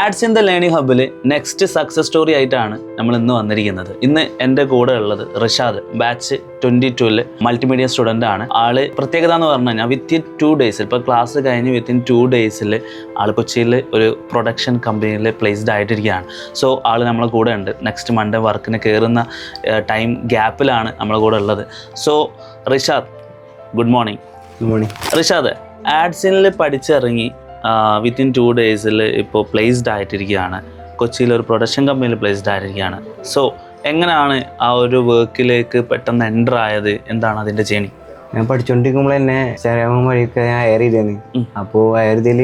Ads in the learning ഹബ്ബിൽ next success story ആയിട്ടാണ് നമ്മൾ ഇന്ന് വന്നിരിക്കുന്നത്. ഇന്ന് എൻ്റെ കൂടെ ഉള്ളത് റിഷാദ്, ബാച്ച് 22 മൾട്ടിമീഡിയ സ്റ്റുഡൻ്റ് ആണ്. ആള് പ്രത്യേകത എന്ന് പറഞ്ഞു കഴിഞ്ഞാൽ വിത്തിൻ 2 ഡേയ്സിൽ, ഇപ്പോൾ ക്ലാസ് കഴിഞ്ഞ് വിത്തിൻ 2 ഡേയ്സിൽ ആൾ കൊച്ചിയിൽ ഒരു പ്രൊഡക്ഷൻ കമ്പനിയിൽ പ്ലേസ്ഡ് ആയിട്ടിരിക്കുകയാണ്. സോ ആൾ നമ്മളെ കൂടെ ഉണ്ട്. നെക്സ്റ്റ് മൺഡേ വർക്കിന് കയറുന്ന ടൈം ഗ്യാപ്പിലാണ് നമ്മളെ കൂടെ ഉള്ളത്. So Rishad, good morning. Good morning. Rishad, ആഡ്സിനിൽ പഠിച്ചിറങ്ങി വിത്തിൻ 2 ഡേയ്സിൽ ഇപ്പോൾ പ്ലേസ്ഡ് ആയിട്ടിരിക്കുകയാണ്. കൊച്ചിയിൽ ഒരു പ്രൊഡക്ഷൻ കമ്പനിയിൽ പ്ലേസ്ഡ് ആയിട്ടിരിക്കുകയാണ്. സോ എങ്ങനെയാണ് ആ ഒരു വർക്കിലേക്ക് പെട്ടെന്ന് എൻ്റർ ആയത്? എന്താണ് അതിൻ്റെ ജേണി? ഞാൻ പഠിച്ചുകൊണ്ടിരിക്കുമ്പോൾ തന്നെ ഇൻസ്റ്റാഗ്രാം വഴിയൊക്കെ ഞാൻ ഹയർ ചെയ്തേന്ന്. അപ്പോൾ ഹയർ ചെയ്തതിൽ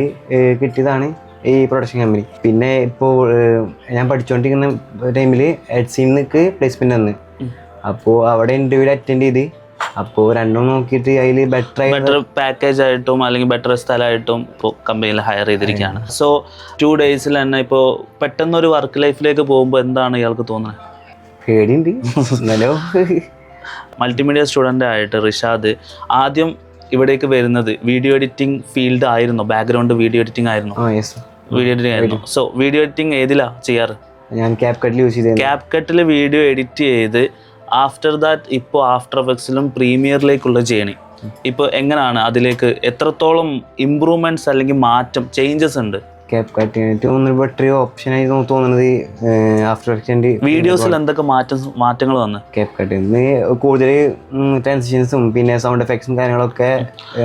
കിട്ടിയതാണ് ഈ പ്രൊഡക്ഷൻ കമ്പനി. പിന്നെ ഇപ്പോൾ ഞാൻ പഠിച്ചുകൊണ്ടിരിക്കുന്ന ടൈമിൽ എഡ്സിക്ക് പ്ലേസ്മെൻ്റ് വന്ന്. അപ്പോൾ അവിടെ ഇൻ്റർവ്യൂവിൽ അറ്റൻഡ് ചെയ്ത്. അപ്പോൾ രണ്ടും നോക്കിയിട്ട് അതിൽ ബെറ്റർ പാക്കേജ് ആയിട്ടും അല്ലെങ്കിൽ ബെറ്റർ സ്ഥലമായിട്ടും ഇപ്പോൾ കമ്പനിയിൽ ഹയർ ചെയ്തിരിക്കുകയാണ്. സോ 2 ഡേയ്സിൽ തന്നെ ഇപ്പോൾ പെട്ടെന്നൊരു വർക്ക് ലൈഫിലേക്ക് പോകുമ്പോൾ എന്താണ് ഇയാൾക്ക് തോന്നുന്നത്? പേടിയുണ്ട്. എന്നാലോ മൾട്ടിമീഡിയ സ്റ്റുഡൻ്റ് ആയിട്ട് റിഷാദ് ആദ്യം ഇവിടേക്ക് വരുന്നത് വീഡിയോ എഡിറ്റിംഗ് ഫീൽഡ് ആയിരുന്നു, ബാക്ക്ഗ്രൗണ്ട് വീഡിയോ എഡിറ്റിംഗ് ആയിരുന്നു. വീഡിയോ എഡിറ്റിംഗ് ആയിരുന്നു. സോ വീഡിയോ എഡിറ്റിംഗ് ഏതിലാണ് ചെയ്യാറ്? ഞാൻ ക്യാപ്കട്ടിൽ യൂസ് ചെയ്തത്. ക്യാപ്കട്ടിൽ വീഡിയോ എഡിറ്റ് ചെയ്ത് ആഫ്റ്റർ ദാറ്റ് ഇപ്പോൾ ആഫ്റ്റർ എഫക്ട്സിലും പ്രീമിയറിലേക്കുള്ള ജേണി. ഇപ്പോൾ എങ്ങനെയാണ് അതിലേക്ക് എത്രത്തോളം ഇമ്പ്രൂവ്മെൻറ്റ്സ് അല്ലെങ്കിൽ മാറ്റം ചേഞ്ചസ് ഉണ്ട്? ക്യാപ്കട്ടിനായിട്ട് ഒന്ന് ബെറ്റർ ഓപ്ഷനായി തോന്നുന്നത് ആഫ്റ്റർ എഫക്ട്സിൻ്റെ വീഡിയോസിൽ എന്തൊക്കെ മാറ്റങ്ങൾ വന്നു? ക്യാപ്കട്ടിൽ നിന്ന് കൂടുതൽ ട്രാൻസിഷൻസും പിന്നെ സൗണ്ട് എഫക്ട്സും കാര്യങ്ങളൊക്കെ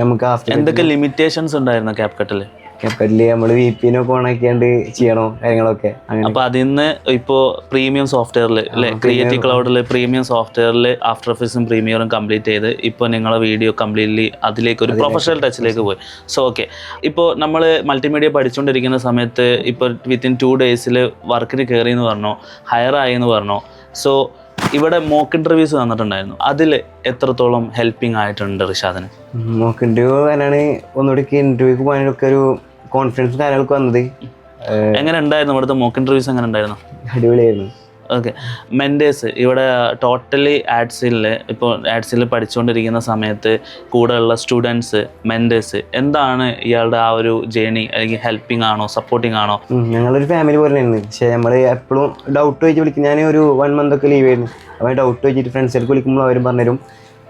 നമുക്ക് ആഫ്റ്റർ. എന്തൊക്കെ ലിമിറ്റേഷൻസ് ഉണ്ടായിരുന്നു ക്യാപ്കട്ടിൽ? ക്യാപ്കട്ടിൽ നമ്മൾ VPN ഒക്കെ ഓൺ ആക്കിയാണ്ട് ചെയ്യണോ കാര്യങ്ങളൊക്കെ. അപ്പോൾ അതിൽ നിന്ന് ഇപ്പോൾ പ്രീമിയം സോഫ്റ്റ്വെയറിൽ അല്ലേ, ക്രിയേറ്റീവ് ക്ലൗഡിൽ പ്രീമിയം സോഫ്റ്റ്വെയറിൽ ആഫ്റ്റർ എഫക്ട്സും പ്രീമിയറും കംപ്ലീറ്റ് ചെയ്ത് ഇപ്പോൾ നിങ്ങളെ വീഡിയോ കംപ്ലീറ്റ്ലി അതിലേക്ക് ഒരു പ്രൊഫഷണൽ ടച്ചിലേക്ക് പോയി. സോ ഓക്കെ, ഇപ്പോൾ നമ്മൾ മൾട്ടിമീഡിയ പഠിച്ചുകൊണ്ടിരിക്കുന്ന സമയത്ത് ഇപ്പോൾ വിത്തിൻ 2 ഡേയ്സിൽ വർക്കിന് കയറി എന്ന് പറഞ്ഞോ, ഹയർ ആയി എന്ന് പറഞ്ഞോ. സോ ഇവിടെ മോക്ക് ഇൻ്റർവ്യൂസ് തന്നിട്ടുണ്ടായിരുന്നു. അതിൽ എത്രത്തോളം ഹെൽപ്പിംഗ് ആയിട്ടുണ്ട് റിഷാദിന്? മോക്ക് ഇൻ്റർവ്യൂ കാരണമാണ് ഒന്നുകൂടി ഇൻ്റർവ്യൂക്ക് പോകാനൊക്കെ ഒരു കോൺഫിഡൻസ് കാര്യങ്ങളൊക്കെ വന്നത്. എങ്ങനെ ഉണ്ടായിരുന്നു ഇവിടുത്തെ മോക്ക് ഇൻ്റർവ്യൂസ്? എങ്ങനെ ഉണ്ടായിരുന്നു? അടിപൊളിയായിരുന്നു. ഓക്കെ, മെൻറ്റേഴ്സ് ഇവിടെ ടോട്ടലി ആഡ്സിൽ പഠിച്ചുകൊണ്ടിരിക്കുന്ന സമയത്ത് കൂടെയുള്ള സ്റ്റുഡൻസ്, മെൻറ്റേഴ്സ്, എന്താണ് ഇയാളുടെ ആ ഒരു ജേണി? അല്ലെങ്കിൽ ഹെൽപ്പിംഗ് ആണോ, സപ്പോർട്ടിങ് ആണോ? ഞങ്ങളൊരു ഫാമിലി പോലെ തന്നെയായിരുന്നു. പക്ഷേ നമ്മൾ എപ്പോഴും ഡൗട്ട് വെച്ച് വിളിക്കും. ഞാൻ ഒരു 1 month ഒക്കെ ലീവ് ആയിരുന്നു. അപ്പോൾ ഡൗട്ട് വെച്ചിട്ട് ഫ്രണ്ട്സിലേക്ക് വിളിക്കുമ്പോൾ അവരും പറഞ്ഞുതരും.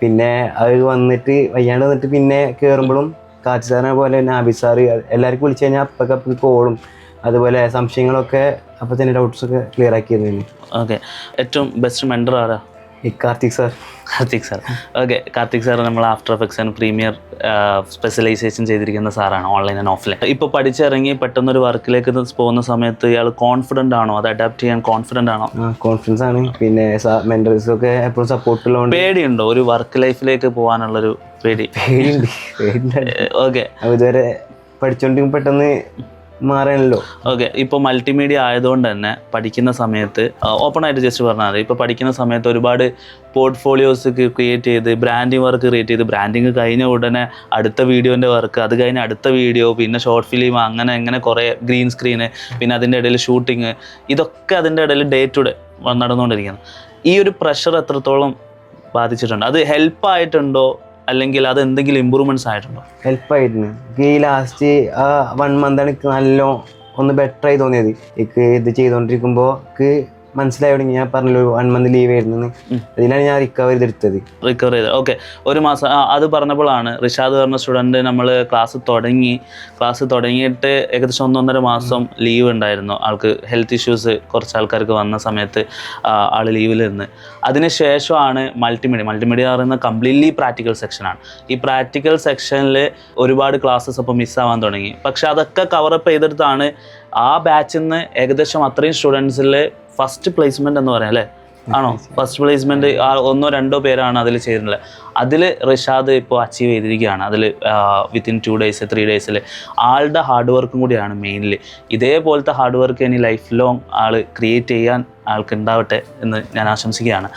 പിന്നെ അവർ വന്നിട്ട് വയ്യാണ്ട് വന്നിട്ട് പിന്നെ കയറുമ്പോഴും കാച്ചി സാറിനെ പോലെ നാബി സാറ് എല്ലാവർക്കും വിളിച്ചു കഴിഞ്ഞാൽ അപ്പൊക്കെ കോളും അതുപോലെ സംശയങ്ങളൊക്കെ അപ്പോൾ തന്നെ ഡൗട്ട്സൊക്കെ ക്ലിയർ ആക്കിയിരുന്നു. ഓക്കെ, ഏറ്റവും ബെസ്റ്റ് മെൻറ്റർ ആരാ? Karthik sir. Okay, Karthik sir നമ്മൾ after effects and premiere specialisation ചെയ്തിരിക്കുന്ന സാറാണ്, ഓൺലൈൻ ആൻഡ് ഓഫ്ലൈൻ. ഇപ്പോൾ പഠിച്ചിറങ്ങി പെട്ടെന്നൊരു വർക്കിലേക്ക് പോകുന്ന സമയത്ത് ഇയാൾ കോൺഫിഡൻ്റ് ആണോ? അത് അഡാപ്റ്റ് ചെയ്യാൻ കോൺഫിഡൻ്റ് ആണോ? കോൺഫിഡൻസ് ആണ്. പിന്നെ മെൻറ്റേഴ്സൊക്കെ എപ്പോഴും സപ്പോർട്ടുള്ളതുകൊണ്ട്. പേടിയുണ്ടോ ഒരു വർക്ക് ലൈഫിലേക്ക് പോകാനുള്ളൊരു പേടിയുണ്ട്? ഓക്കെ, ഇതുവരെ പഠിച്ചുകൊണ്ടിരിക്കും പെട്ടെന്ന് മാറാനല്ലോ. ഓക്കെ, ഇപ്പോൾ മൾട്ടിമീഡിയ ആയതുകൊണ്ട് തന്നെ പഠിക്കുന്ന സമയത്ത് ഓപ്പൺ ആയിട്ട് ജസ്റ്റ് പറഞ്ഞാൽ മതി. ഇപ്പോൾ പഠിക്കുന്ന സമയത്ത് ഒരുപാട് പോർട്ട്ഫോളിയോസ് ക്രിയേറ്റ് ചെയ്ത് ബ്രാൻഡിങ് വർക്ക് ക്രിയേറ്റ് ചെയ്ത്, ബ്രാൻഡിങ് കഴിഞ്ഞ ഉടനെ അടുത്ത വീഡിയോൻ്റെ വർക്ക്, അത് കഴിഞ്ഞ് അടുത്ത വീഡിയോ, പിന്നെ ഷോർട്ട് ഫിലിം, അങ്ങനെ കുറേ ഗ്രീൻ സ്ക്രീന്, പിന്നെ അതിൻ്റെ ഇടയിൽ ഷൂട്ടിങ്, ഇതൊക്കെ അതിൻ്റെ ഇടയിൽ ഡേ ടു ഡേ നടന്നുകൊണ്ടിരിക്കുന്നത്. ഈ ഒരു പ്രഷർ എത്രത്തോളം ബാധിച്ചിട്ടുണ്ട്? അത് ഹെൽപ്പായിട്ടുണ്ടോ അല്ലെങ്കിൽ അത് എന്തെങ്കിലും ഇമ്പ്രൂവ്മെൻറ്റ്സ് ആയിട്ടുണ്ടോ? ഹെൽപ്പായിരുന്നു. ഈ ലാസ്റ്റ് 1 month എനിക്ക് നല്ല ഒന്ന് ബെറ്ററായി തോന്നിയത്. എനിക്ക് ഇത് ചെയ്തുകൊണ്ടിരിക്കുമ്പോൾ എനിക്ക് മനസ്സിലായി തുടങ്ങി. ഞാൻ പറഞ്ഞല്ലോ 1 month ലീവ് ആയിരുന്നു. അതിലാണ് ഞാൻ റിക്കവർ ചെയ്ത്. ഓക്കെ, 1 മാസം. അത് പറഞ്ഞപ്പോഴാണ് റിഷാദ് പറഞ്ഞ സ്റ്റുഡൻറ്റ് നമ്മൾ ക്ലാസ് തുടങ്ങിയിട്ട് ഏകദേശം 1-1.5 മാസം ലീവ് ഉണ്ടായിരുന്നു. ആൾക്ക് ഹെൽത്ത് ഇഷ്യൂസ് കുറച്ച് ആൾക്കാർക്ക് വന്ന സമയത്ത് ആൾ ലീവിലിരുന്ന്. അതിനുശേഷമാണ് മൾട്ടിമീഡിയ പറയുന്ന കംപ്ലീറ്റ്ലി പ്രാക്ടിക്കൽ സെക്ഷനാണ്. ഈ പ്രാക്ടിക്കൽ സെക്ഷനിൽ ഒരുപാട് ക്ലാസ്സസ് അപ്പോൾ മിസ്സാവാൻ തുടങ്ങി. പക്ഷെ അതൊക്കെ കവറപ്പ് ചെയ്തെടുത്താണ് ആ ബാച്ചിൽ നിന്ന് ഏകദേശം അത്രയും സ്റ്റുഡൻസിൽ ഫസ്റ്റ് പ്ലേസ്മെൻറ്റ് എന്ന് പറയാം അല്ലേ? ആണോ? ഫസ്റ്റ് പ്ലേസ്മെൻറ്റ് 1-2 പേരാണ് അതിൽ ചെയ്തിട്ടുള്ളത്. അതിൽ റിഷാദ് ഇപ്പോൾ അച്ചീവ് ചെയ്തിരിക്കുകയാണ്. അതിൽ വിത്തിൻ 2 ഡേയ്സ് 3 ഡേയ്സിൽ ആളുടെ ഹാർഡ് വർക്കും കൂടിയാണ് മെയിൻലി. ഇതേപോലത്തെ ഹാർഡ് വർക്ക് ഇനി ലൈഫ് ലോങ് ആൾ ക്രിയേറ്റ് ചെയ്യാൻ ആൾക്ക് ഉണ്ടാവട്ടെ എന്ന് ഞാൻ ആശംസിക്കുകയാണ്.